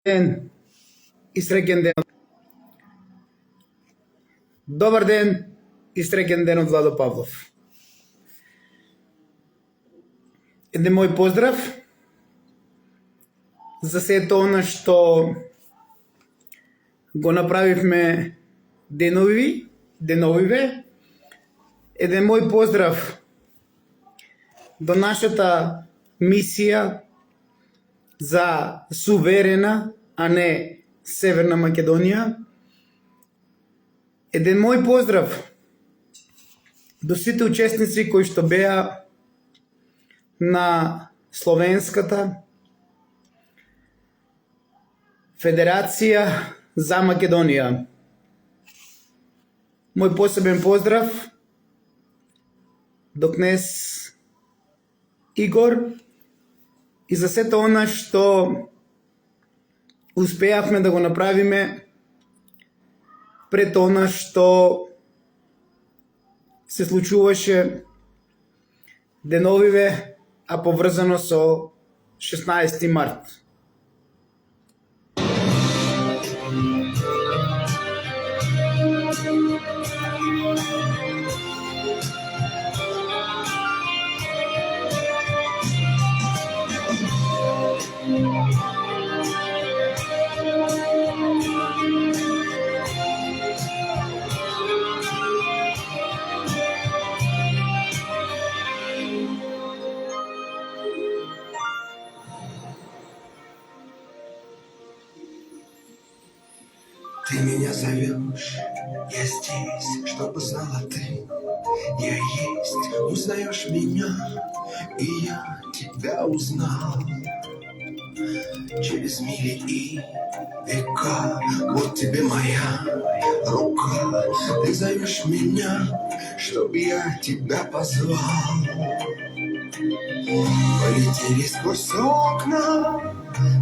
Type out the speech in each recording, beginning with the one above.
ден и среќен ден. Добар ден и среќен ден од Владо Павлов. Еден мој поздрав за сето она што го направивме деновиве. Еден мој поздрав до нашата мисија за суверена, а не Северна Македонија. Еден мој поздрав до сите учесници кои што беа на Словенската Федерација за Македонија. Мој посебен поздрав до кнез Игор и за сето она што успеавме да го направиме пред она што се случуваше деновиве, а поврзано со 16 март. Ты меня зовешь, я здесь, чтобы знала ты. Я есть, узнаешь меня, и я тебя узнал. Через мили и века, вот тебе моя рука. Ты зовешь меня, чтоб я тебя позвал. Полетели сквозь окна,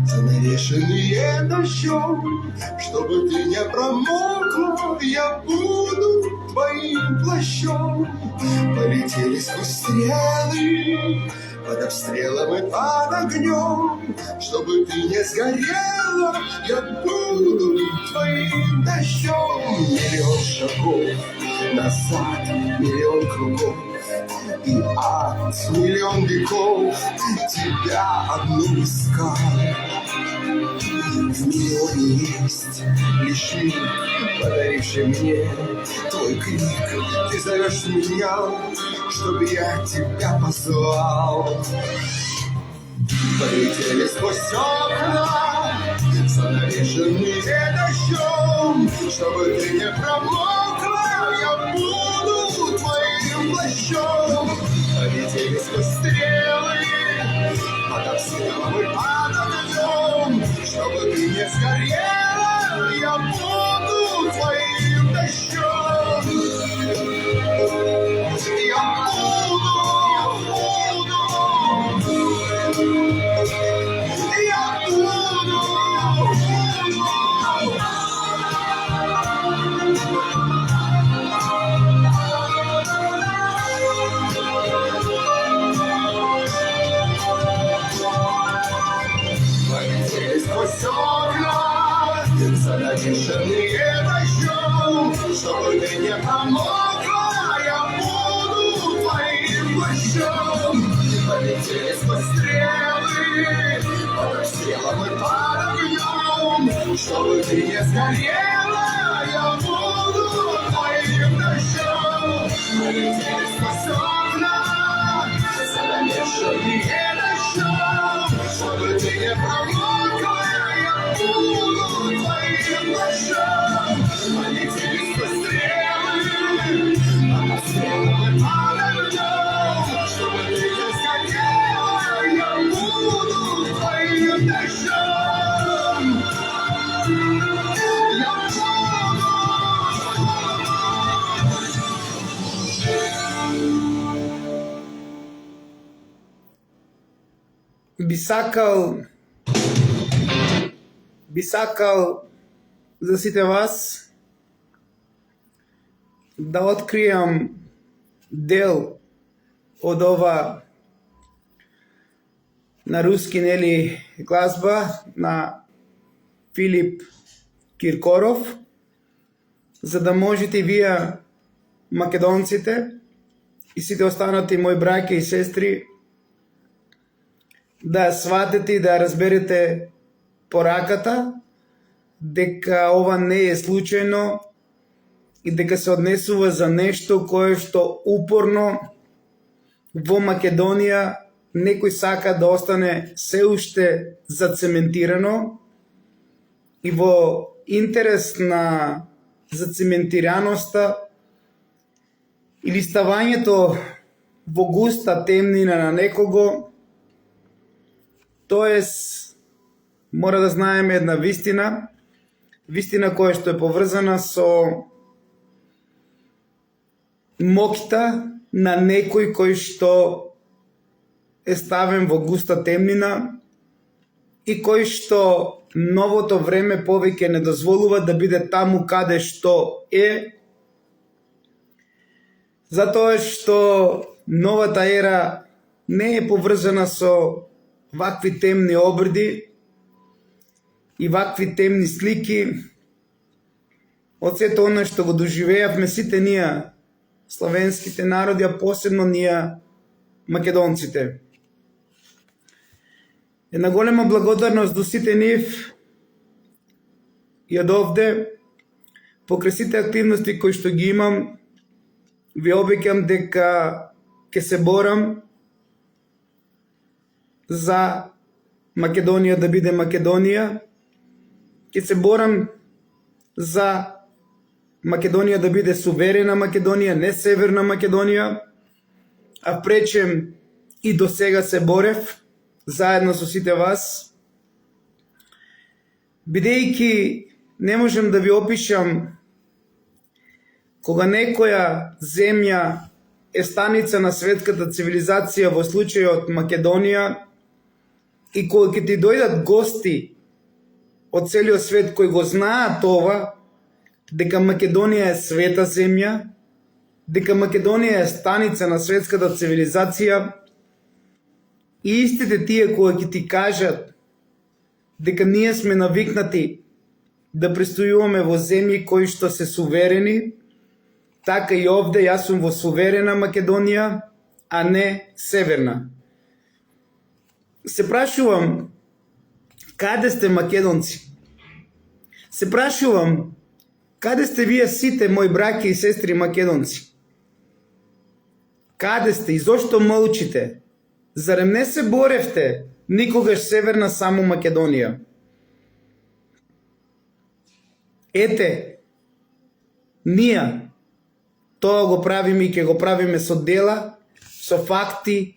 занавешенные дождем, чтобы ты не промокла, я буду твоим плащом. Полетели сквозь стрелы, под обстрелом и под огнем, чтобы ты не сгорела, я буду твоим дождем. Миллион шагов назад, миллион кругов, и ад, миллион веков тебя одну искал. В миллионе есть лишь миг, подаривший мне твой крик. Ты зовешь меня, чтобы я тебя позвал. Полетели сквозь окна, занавешенные дождем, чтобы ты не промокла, я буду твоим плащом. Полетели сквозь стрелы, под обстрелом и под огнем, чтобы ты не сгорела, я буду твоим дождем. Я буду. Сквозь окна, занавешенные дождем, чтобы ты не промокла, я буду твоим плащом. Полетели сквозь стрелы, под обстрелом и под огнем, чтобы ты не сгорела, я буду твоим дождем. Полетели сквозь окна, занавешенные дождем, чтобы ты не промокла, я буду твоим плащом. Полетели сквозь стрелы, под обстрелом и под огнем, чтобы ты не сгорела, я буду твоим дождем. Я би сакал за сите вас да откријам дел од ова на руски, нели, глазба на Филип Киркоров, за да можете и вие, македонците, и сите останати мои браќа и сестри, да ја сватите и да ја разберете пораката, дека ова не е случајно и дека се однесува за нешто кое што упорно во Македонија некој сака да остане се уште зацементирано и во интерес на зацементираноста или ставањето во густа темнина на некого. Тоест, мора да знаеме една вистина која што е поврзана со мокта на некој кој што е ставен во густа темнина и кој што новото време повеќе не дозволува да биде таму каде што е, затоа што новата ера не е поврзана со вакви темни обреди и вакви темни слики од сето оно што го доживеавме сите ние, славенските народи, а посебно ние, македонците. Една голема благодарност до сите нив и од овде, покрај сите активности кои што ги имам, ви обеќам дека ќе се борам за Македонија да биде Македонија, ќе се борам за Македонија да биде суверена Македонија, не Северна Македонија, а пречем и до сега се борев заедно со сите вас, бидејќи не можем да ви опишам кога некоја земја е станица на светската цивилизација во случајот Македонија и кога ќе ти дојдат гости од целиот свет кои го знаат това, дека Македонија е света земја, дека Македонија е станица на светската цивилизација, и истите тие кои ќе ти кажат дека ние сме навикнати да престојуваме во земји кои што се суверени, така и овде јас сум во суверена Македонија, а не северна. Се прашувам, каде сте македонци? Се прашувам, каде сте вие сите мои браќа и сестри македонци? Каде сте и зошто молчите? Зарем не се боревте никогаш северна само Македонија? Ете, ние тоа го правиме и ќе го правиме со дела, со факти,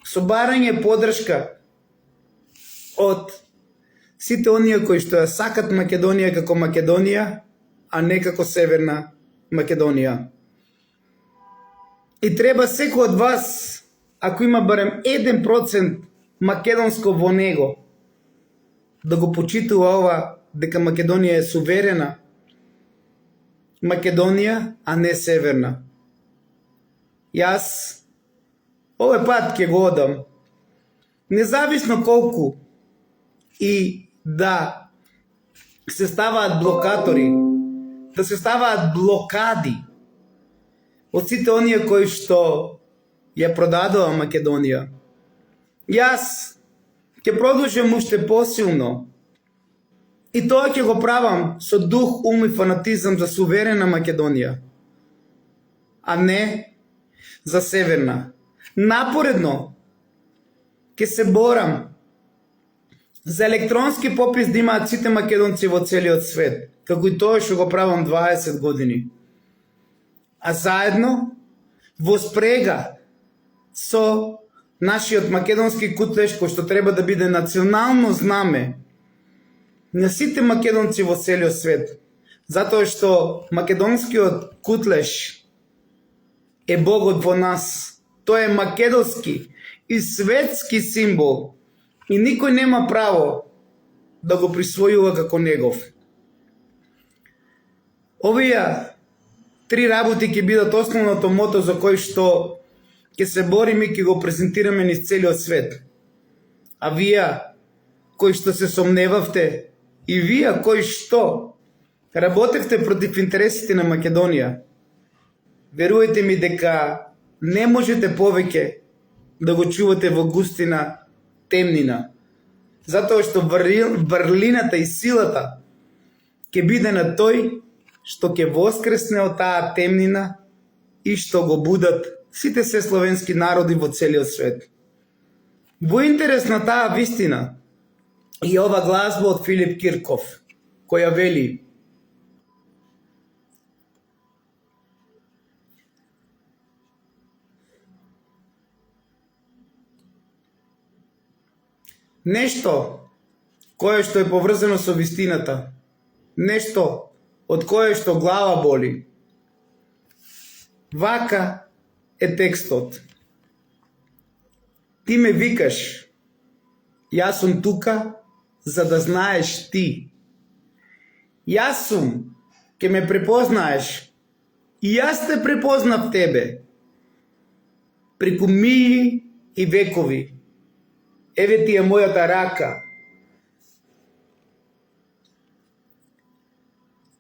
со барање подршка од сите оние кои што ја сакат Македонија како Македонија, а не како Северна Македонија. И треба секој од вас, ако има барем 1% македонско во него, да го почитува ова дека Македонија е суверена Македонија, а не северна. Јас овој пат ќе го одам, независно колку и да се ставаат блокатори, да се ставаат блокади од сите оние кои што ја продадува Македонија. Јас ќе продолжам уште посилно и тоа ќе го правам со дух, ум и фанатизам за суверена Македонија, а не за северна. Напоредно ќе се борам за електронски попис да имаат сите македонци во целиот свет, како и тоа што го правам 20 години. А заедно, во спрега со нашиот македонски кутлеш, кој што треба да биде национално знаме на сите македонци во целиот свет, затоа што македонскиот кутлеш е Богот во нас. Тој е македонски и светски символ и никој нема право да го присвојува како негов. Овие три работи ќе бидат основното мото за кој што ќе се бориме и ќе го презентираме низ целиот свет. А вие, кои што се сомневавте И вие кои што работевте против интересите на Македонија, веруете ми дека не можете повеќе да го чувате во густина темнина, затоа што врлината и силата ќе биде на тој што ќе воскресне од таа темнина и што го будат сите се словенски народи во целиот свет. Во интерес на таа вистина и ова гласба од Филип Кирков, која вели: нешто кое што е поврзано со вистината, нешто од кое што глава боли. Вака е текстот. Ти ме викаш, јас сум тука за да знаеш ти. Јас сум, ке ме препознаеш, и јас те препознав тебе. Преку милји и векови. Еве ти е мојата рака.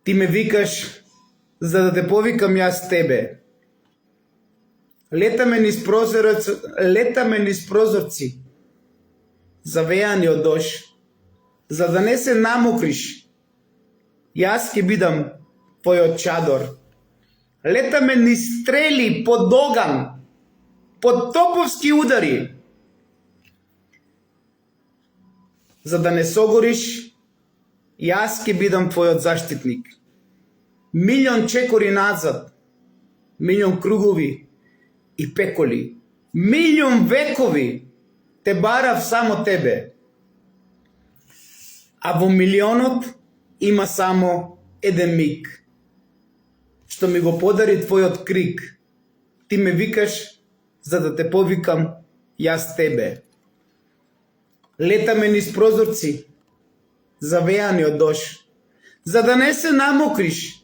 Ти ме викаш за да те повикам јас тебе. Летаме низ прозорци, завејани од дожд, за да не се намокриш. Јас ќе бидам твојот чадор. Летаме низ стрели под оган, под топовски удари, за да не согориш. Јас ќе бидам твојот заштитник. Милион чекори назад, милион кругови и пеколи, милион векови те барав само тебе. А во милионот има само еден миг, што ми го подари твојот крик. Ти ме викаш за да те повикам јас тебе. Летаме низ прозорци, завејани од дожд, за да не се намокриш.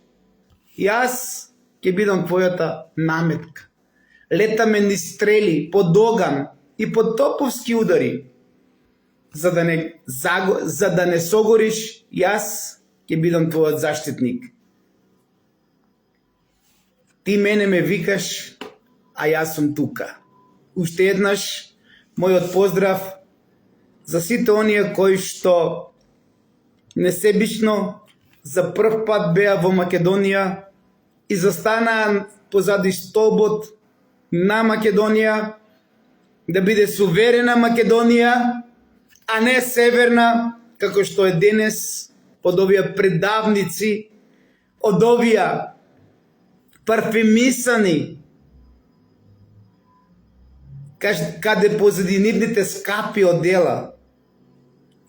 Јас ќе бидам твојата наметка. Летаме низ стрели под оган и под топовски удари, за да не согориш. Јас ќе бидам твојот заштитник. Ти мене ме викаш, а јас сум тука. Уште еднаш мојот поздрав за сите оние кои што несебично за прв пат беа во Македонија и застанаа позади столбот на Македонија, да биде суверена Македонија, а не северна, како што е денес, од овие предавници, од овие парфемисани, каде позади нивните скапи одела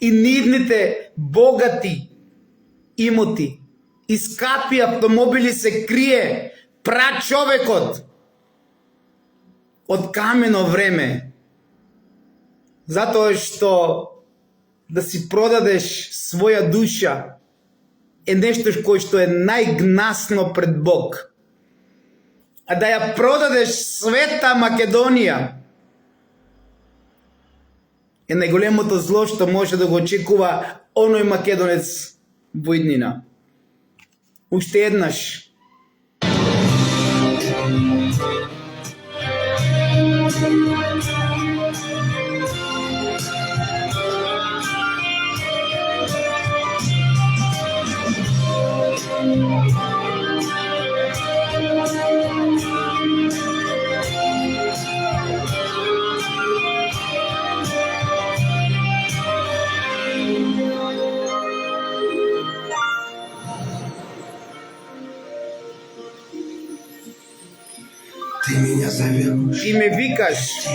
и нивните богати имоти и скапи автомобили се крие прачовекот од камено време. Затоа што да си продадеш своја душа е нешто кој што е најгнасно пред Бог. А да ја продадеш света Македонија е најголемото зло што може да го очекува оној македонец во иднина. Уште еднаш. Ты меня зовешь. И ме викаш,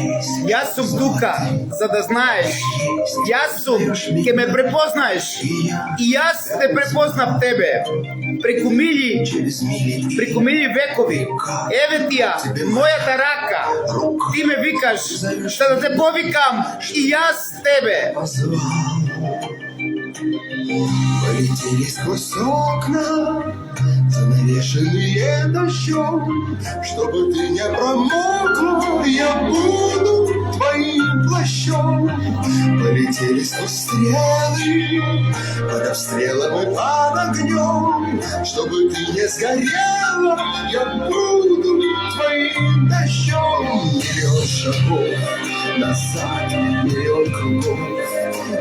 јас сум тука, за да знаеш, јас сум, ке ме препознаеш, и јас те препознав тебе, преку мили векови, еве ти ја, мојата рака, ти ме викаш, за да те повикам, и јас тебе. Полетели сквозь окна, занавешенные дождем, чтобы ты не промокла, я буду твоим. твоим плащом. Полетели сквозь стрелы, под обстрелом и под огнем. Чтобы ты не сгорела, я буду твоим дождем. Миллион шагов назад, миллион кругов,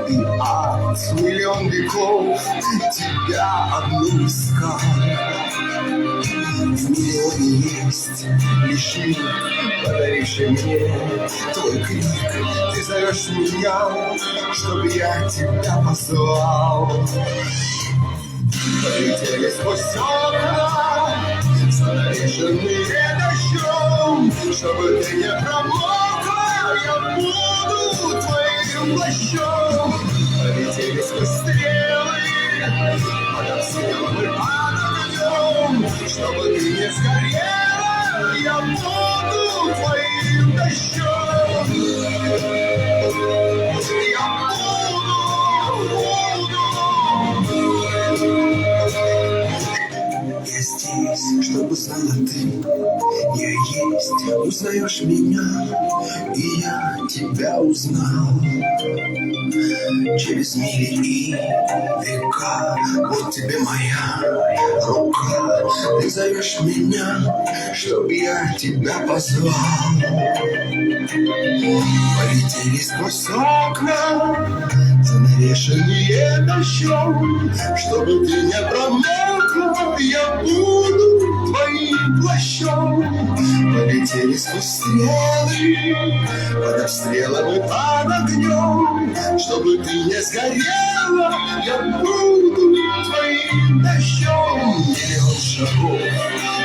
и ад, миллион веков тебя одну искал. В миллионе есть лишь миг, подаривший мне твой крик. Ты зовешь меня, чтобы я тебя позвал. Полетели сквозь окна, занавешенные дождем. Чтобы ты не промокла, я буду твоим плащом. Полетели сквозь стрелы, под обстрелом и под огнем. Чтобы ты не сгорела, я буду твоим дождем. Я здесь, чтобы знала ты. Я есть, узнаешь меня, и я тебя узнал. Через мили и века, вот тебе моя рука. Ты зовешь меня, чтоб я тебя позвал. Полетели сквозь окна, занавешенные дождем. Чтобы ты не промокла, я буду твоим плащом. Полетели сквозь стрелы, под обстрелом и под огнем. Чтобы ты не сгорела, я буду твоим дождем. Миллион шагов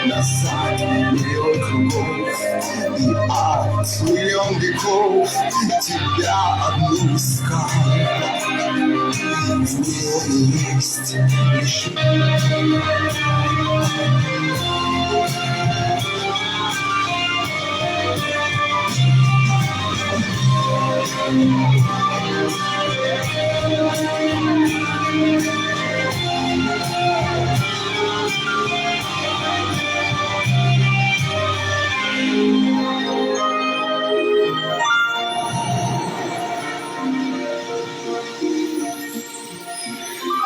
назад, миллион кругов, и ад, миллион веков тебя одну искал. В миллионе есть лишь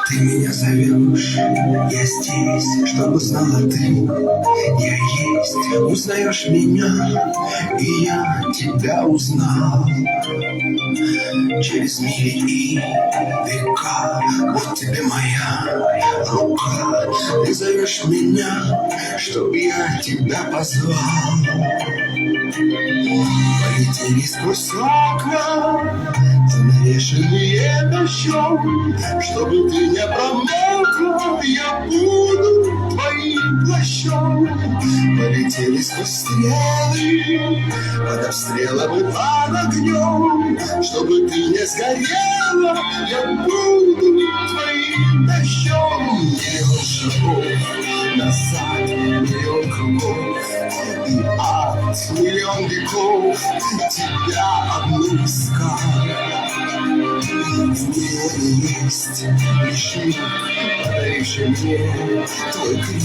Ты меня зовешь, я здесь, чтобы знала ты. Я есть, узнаешь меня, и я тебя узнал. Через мили и века, вот тебе моя рука. Ты зовешь меня, чтобы я тебя позвал. Полетели сквозь окна, занавешенные дождем. Чтобы ты не промокла, я буду твоим плащом. Полетели сквозь стрелы, под обстрелом и под огнем. Чтобы ты не сгорела, я буду твоим дождем. Миллион шагов назад, миллион кругов, и ад, миллион веков тебя одну искал. В миллионе есть лишь миг, подаривший мне твой крик.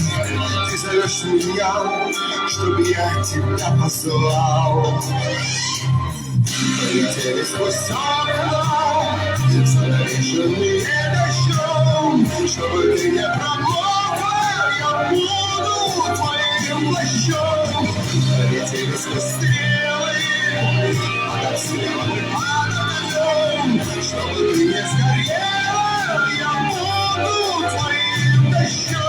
Ты зовешь меня, чтобы я тебя позвал. Полетели сквозь окна, занавешенные дождем. Чтобы ты не промокла, я буду твоим плащом. Полетели сквозь стрелы, под обстрелом и под огнем. Чтобы ты не сгорела, я буду твоим дождем.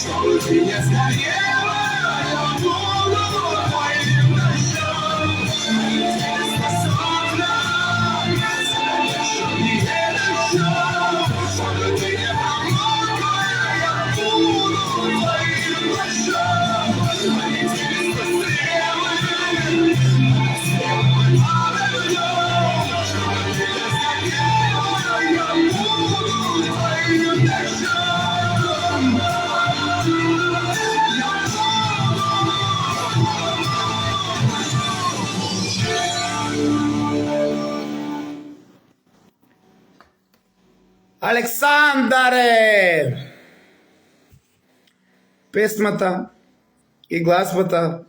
чтобы ты не сгорела. Я буду твоим дождем. Ты способна совершить дождем, чтобы ты не промокла. Я буду твоим дождем. Полетели стрелы, стрелы подождем, чтобы ты не сгорела. Я буду твоим дождем. Александре! Песмата и гласбата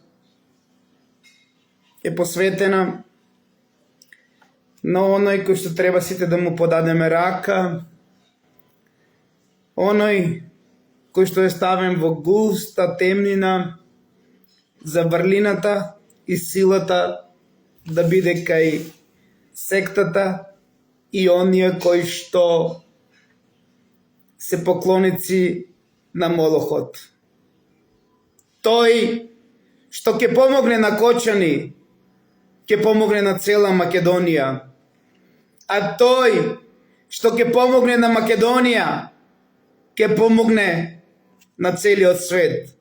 е посветена на оној кој што треба сите да му подадеме рака, оној кој што е ставен во густа темнина за врлината и силата да биде кај сектата и оние кои што се поклоници на Молохот. Тој што ќе помогне на Кочани, ќе помогне на цела Македонија. А тој што ќе помогне на Македонија, ќе помогне на целиот свет.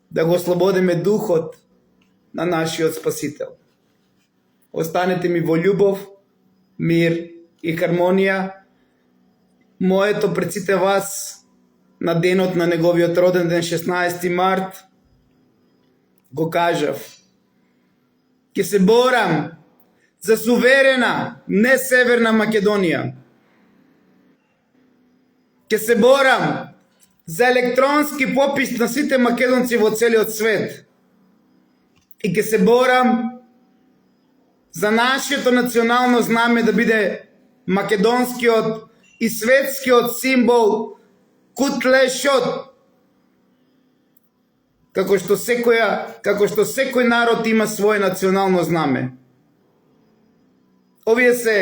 Да го ослободиме духот на нашиот Спасител. Останете ми во љубов, мир и хармонија. Моето пред сите вас на денот на неговиот роден ден 16 март го кажав. Ќе се борам за суверена, не Северна Македонија. Ќе се борам за електронски попис на сите македонци во целиот свет. И ќе се борам за нашето национално знаме да биде македонскиот и светскиот символ кутлешот. Како што секој народ има свое национално знаме. Овие се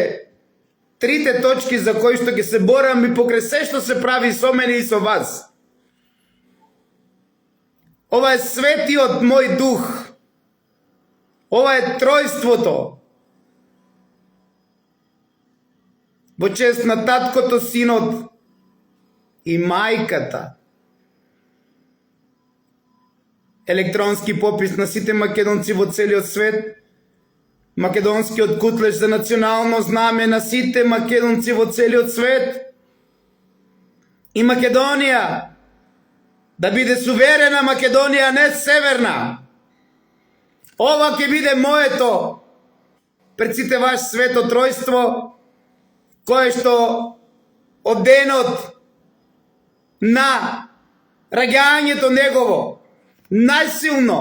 трите точки за кои што ќе се борам и покрај се што се прави со мене и со вас. Ова е светиот мој дух. Ова е тројството. Во чест на таткото, синот и мајката. Електронски попис на сите македонци во целиот свет. Македонскиот кутлеш за национално знаме на сите македонци во целиот свет. И Македонија да биде суверена Македонија, не северна. Ова ќе биде моето пред сите ваш свето тројство, кое што од денот на раѓањето негово најсилно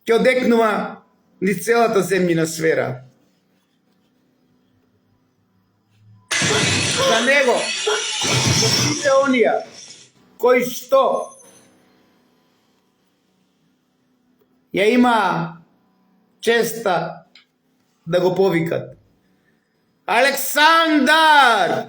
ќе одекнува низ целата земјина сфера. За него, за сите онија кои што ја има честа да го повикат Александар!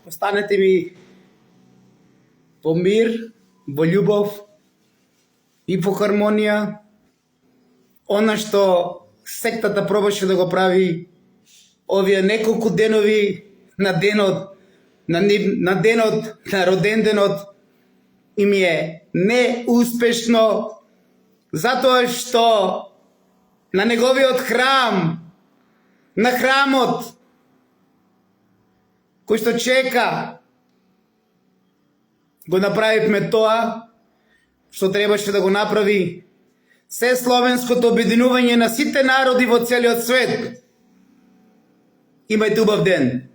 Останете ми во мир, во љубов и во хармонија. Она што сектата пробаше да го прави овие неколку денови на денот на роден денот им е неуспешно, затоа што на неговиот храм, на храмот кој што чека, го направивме тоа што требаше да го направи се словенското обединување на сите народи во целиот свет. Имајте убав ден.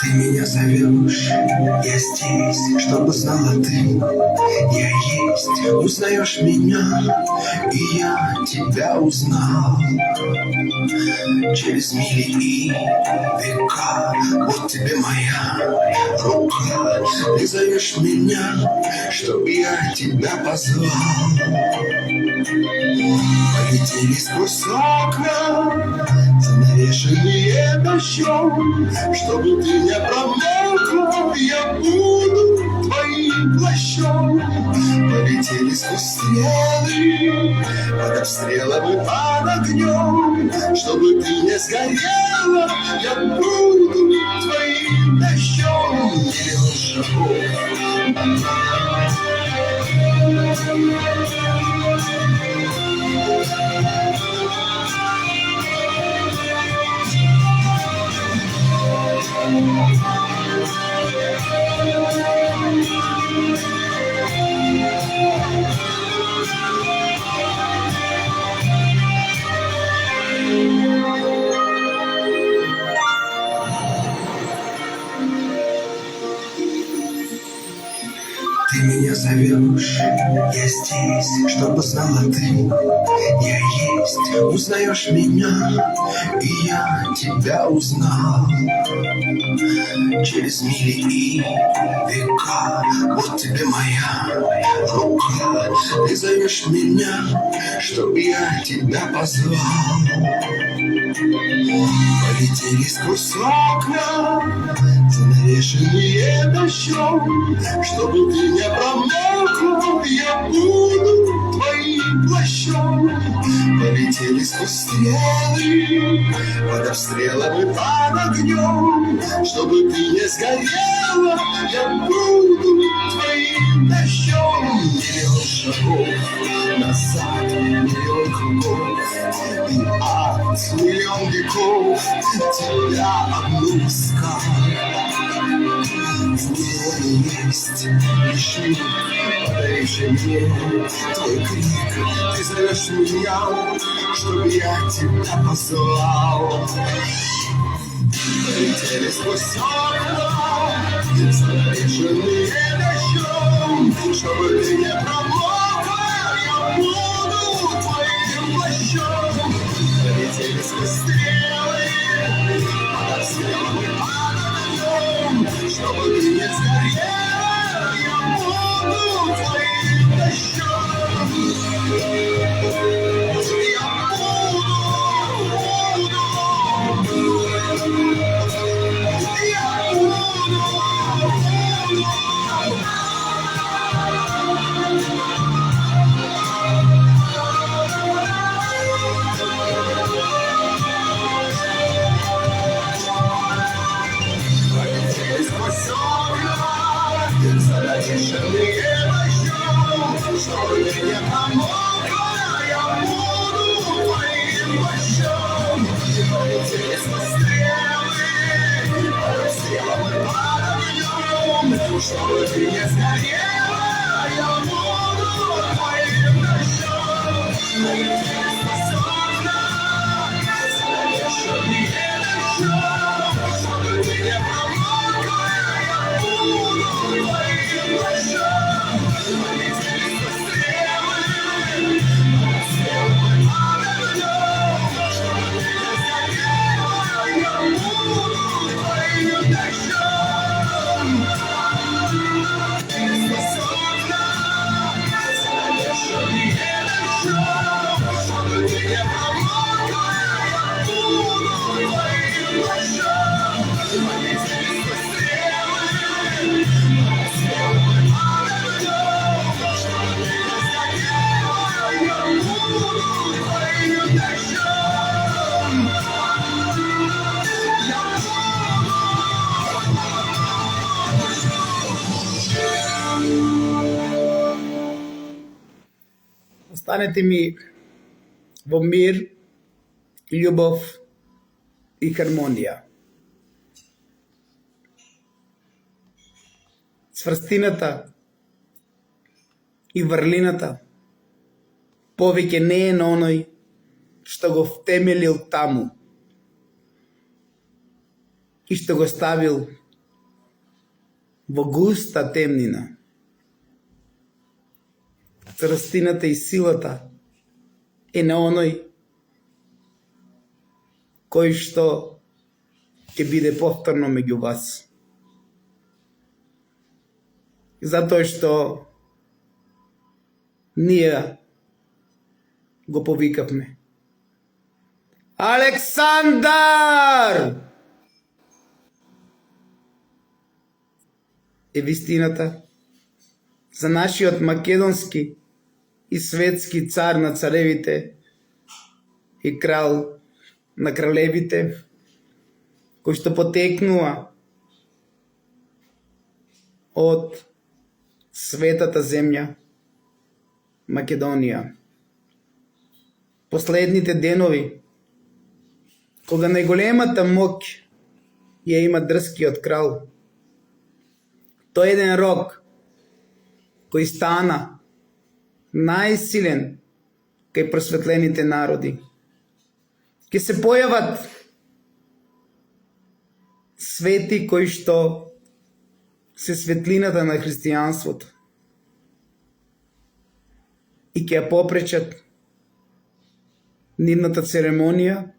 Ты меня зовешь, я здесь, чтобы знала ты. Я есть, узнаешь меня, и я тебя узнал. Через мили и века, вот тебе моя рука. Ты зовешь меня, чтоб я тебя позвал. Полетели сквозь окна, занавешенные дождем, чтобы ты не промокла, я буду твоим плащом. Полетели сквозь стрелы, под обстрелом и под огнем, чтобы ты не сгорела, я буду твоим дождем. Миллион шагов. Ты меня зовешь, я здесь, чтобы знала ты. Я есть, узнаешь меня, и я тебя узнал. Через мили и века, вот тебе моя рука. Ты зовешь меня, чтоб я тебя позвал. Полетели сквозь окна, занавешенные дождем, чтобы ты не промокла, я буду твоим плащом. Полетели сквозь стрелы, под обстрелом и под огнем, чтобы ты не сгорела, я буду твоим дождем. Миллион шагов назад, миллион кругов, и от миллион веков тебя одну искал. В мире есть лишь миг, подаривший мне твой крик. Ты зовешь меня, чтобы я тебя позвал. Полетели сквозь окна, занавешенные дождем, чтобы ты не промокла, я буду твоим плащом. Полетели сквозь стрелы, под обстрелом и под огнем, чтобы ты не сгорела, я буду твоим дождем. Сквозь окна, занавешенные чтобы ты не промокла, я буду твоим дождем. Полетели стрелы, полетела мы под огнем, чтобы ты не сгорела, я буду твоим дождем. Полетели способна, занавешенные дождем, чтобы ты не промокла, я буду твоим дождем. Полетели стрелы, полетела мы под огнем, чтобы ты не сгорела, я буду твоим дождем. Способна, занавешенные дождем, чтобы ты не промокла, я буду твоим дождем. Полетели стрелы, полетела мы под огнем, чтобы ты не сгорела, я буду твоим дождем. Останете ми во мир, љубов и хармонија. Цврстината и врлината повеќе не е на оној што го втемелил таму и што го ставил во густа темнина. Цврстината и силата е на оној кој што ќе биде повторно меѓу вас. Затоа што ние го повикавме. Александар! Е вистината за нашиот македонски и светски цар на царевите и крал на кралевите, кој што потекнува од светата земја Македонија. Последните денови, кога најголемата моќ ја има дрскиот крал, тој еден рок кој стана најсилен кај просветлените народи. Ке се појават свети кои што се светлината на христијанството и ќе ја попречат нивната церемонија,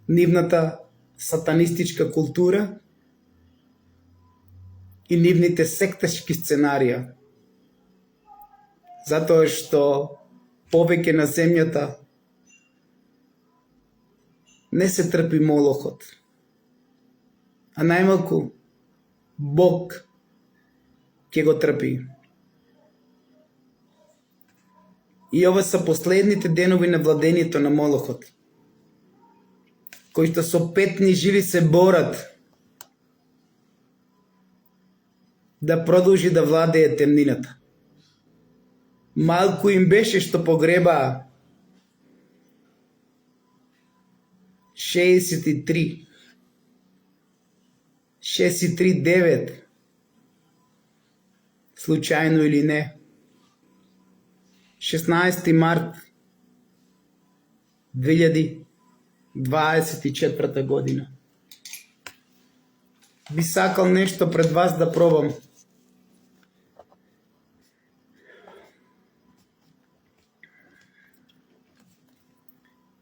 нивната сатанистичка култура и нивните секташки сценарија. Затоа што повеќе на земјата не се трпи молохот, а најмалку Бог ќе го трпи. И ова се последните денови на владењето на молохот, кои што со петни жили се борат да продолжи да владее темнината. Малку им беше што погребаа 63-9, случајно или не. 16 март 2024 година. Би сакал нешто пред вас да пробам.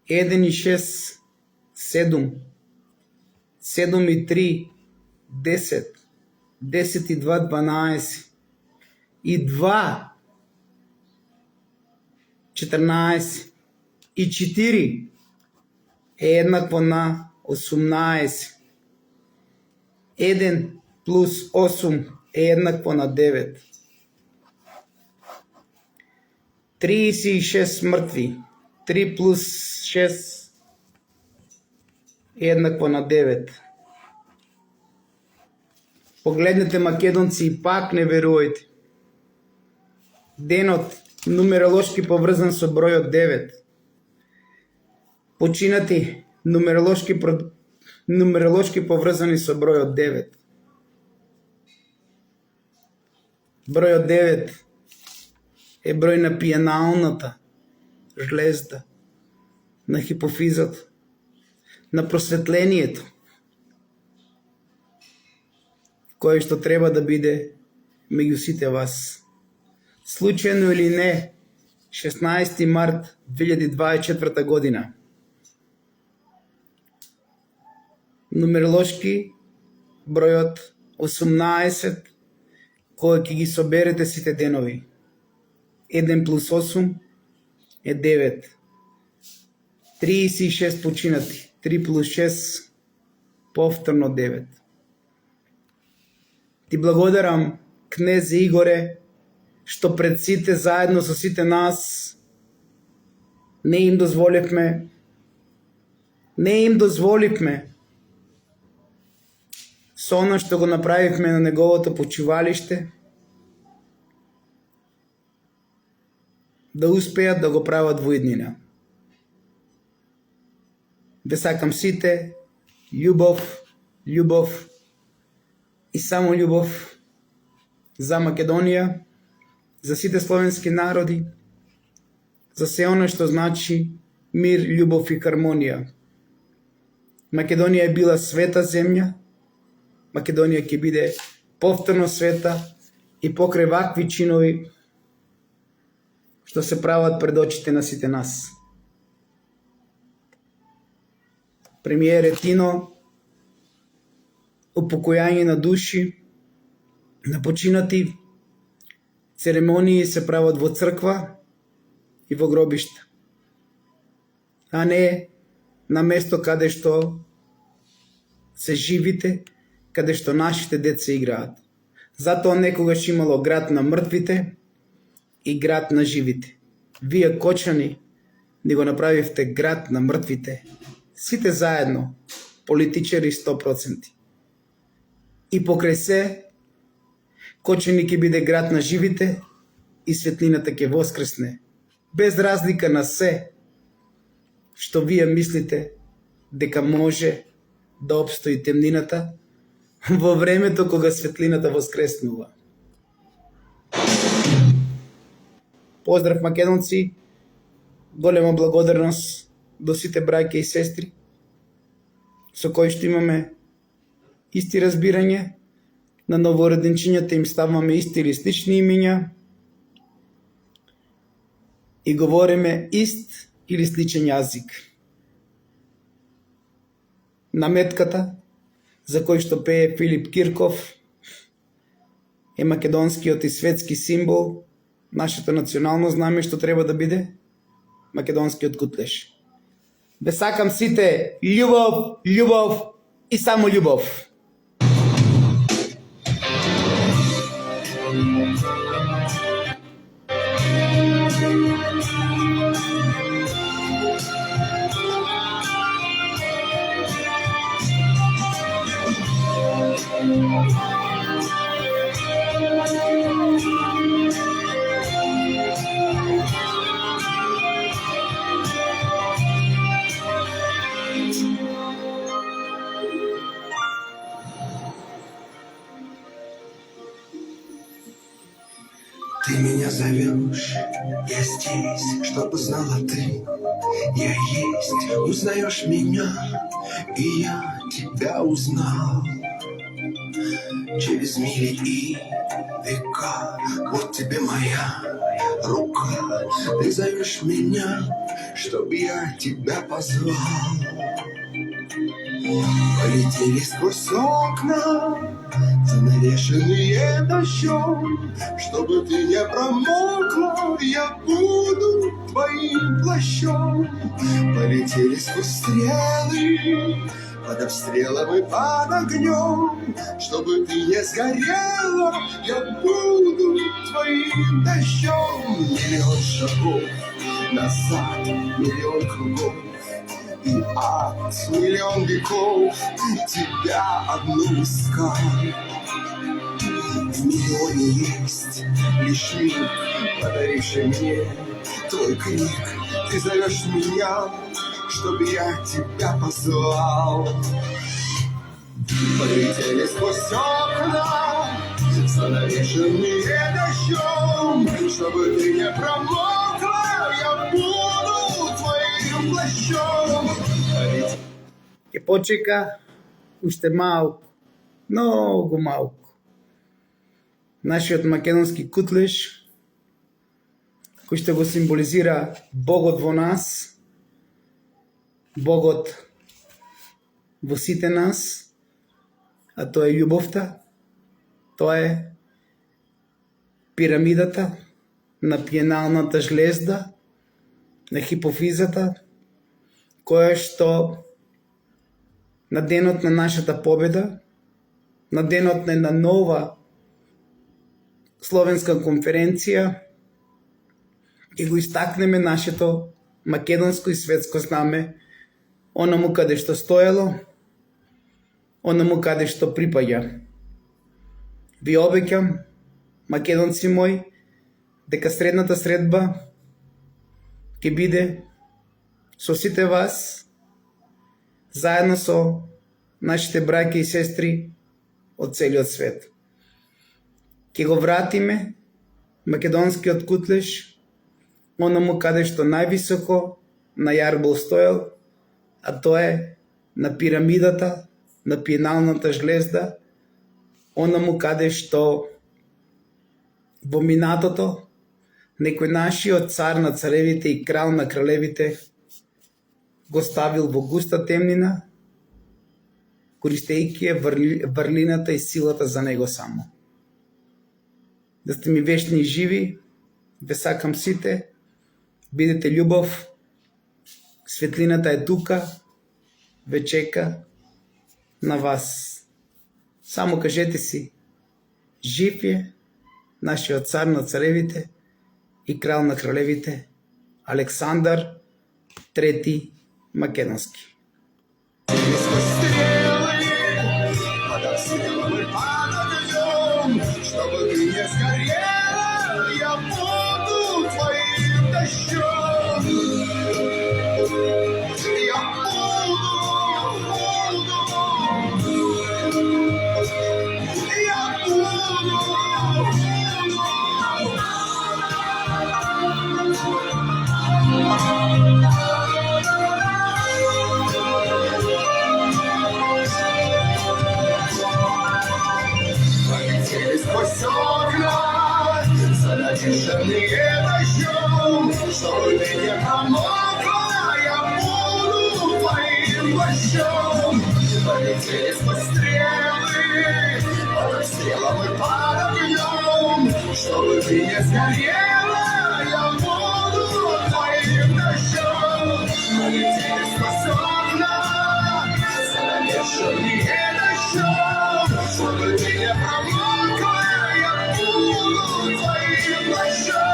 Еден и 6, 7, 7 и 3, 10, 10 и 2, 12, и 2, 14, и 4 е еднакво на 18. 1 плюс 8 е еднакво на 9. 36 мртви. 3 плюс 6 е еднакво на 9. Погледнете македонци и пак не верувајте. денот нумеролошки поврзан со бројот 9. Починати нумеролошки поврзани со бројот 9. Бројот 9 е број на пиеналната жлезда, на хипофизот, на просветлението, кое што треба да биде меѓу сите вас. Случајно или не, 16 март 2024 година. Нумеролошки бројот 18, кој ќе ги соберете сите денови. 1 плюс 8 е 9. 36 починати. 3 плюс 6 повторно 9. Ти благодарам, кнезе Игоре, што пред сите заедно со сите нас не им дозволивме со она што го направивме на неговото почивалиште да успеат да го прават во иднина. Ве сакам сите љубов и само љубов за Македонија, за сите словенски народи, за се оно што значи мир, љубов и хармонија. Македонија е била света земја, Македонија ќе биде повторно света и покрај вакви чинови што се прават пред очите на сите нас. Премиер Тино, упокојање на души, на починати, церемонии се прават во црква и во гробишта, а не на место каде што се живите, каде што нашите деца играат. Затоа некогаш имало град на мртвите и град на живите. Вие кочани ни го направивте град на мртвите. Сите заедно, политичари 100%. И покрај се, Кочани ќе биде град на живите и светлината ќе воскресне. Без разлика на се што вие мислите дека може да обстои темнината во времето кога светлината воскреснува. Поздрав македонци, голема благодарност до сите браќа и сестри со кои што имаме исти разбирање, на новороденчињата им ставаме исти или слични имиња и говориме ист или сличен јазик. Наметката за кој што пее Филип Кирков е македонскиот и светски символ, нашето национално знаме што треба да биде македонскиот кутлеш. Ве сакам сите љубов и само љубов. Ты меня зовешь, я здесь, чтобы знала ты. Я есть, узнаешь меня, и я тебя узнал. Через мили и века, вот тебе моя рука. Ты зовешь меня, чтобы я тебя позвал. Полетели сквозь окна, занавешенные дождем. Чтобы ты не промокла, я буду твоим плащом. Полетели сквозь стрелы, под обстрелом и под огнем. Чтобы ты не сгорела, я буду твоим дождем. Миллион шагов назад, миллион кругов и ад, миллион веков тебя одну искал. В миллионе есть лишь миг, подаривший мне твой крик. Ты зовешь меня, чтобы я тебя позвал. Полетели сквозь окна, занавешенные дождем, чтобы ты не промокла, я буду твоим плащом. Ќе почека уште малку, многу малку. Нашиот македонски кутлеш, кој што го символизира Богот во нас, Богот во сите нас, а тоа е љубовта, тоа е пирамидата на пиеналната жлезда, на хипофизата, која што на денот на нашата победа, на денот на една нова словенска конференција, и го истакнеме нашето македонско и светско знаме, онаму каде што стоело, онаму каде што припаѓа. Ви обеќам, македонци мои, дека средната средба ќе биде со сите вас, заедно со нашите браќа и сестри од целиот свет. Ќе го вратиме македонскиот кутлеш онаму каде што највисоко на Јарбол стоел, а тоа е на пирамидата, на пиеналната жлезда, онаму каде што во минатото некој нашиот цар на царевите и крал на кралевите го ставил во густа темнина, користејќи врлината и силата за него само. Да сте ми вечни и живи, ве сакам сите, бидете љубов, светлината е тука, ве чека на вас. Само кажете си, жив е нашиот цар на царевите и крал на кралевите, Александар Трети Македонски. Чтобы ты не сгорела, я буду твоим дождем. Я полетели сквозь окна, занавешенные дождем, чтобы ты не промокла, я буду твоим плащом. Полетели сквозь стрелы, под обстрелом и под огнем, чтобы ты не сгорела, я буду твоим дождем. Полетели сквозь окна, занавешенные дождем, чтобы ты не промокла, я буду твоим плащом.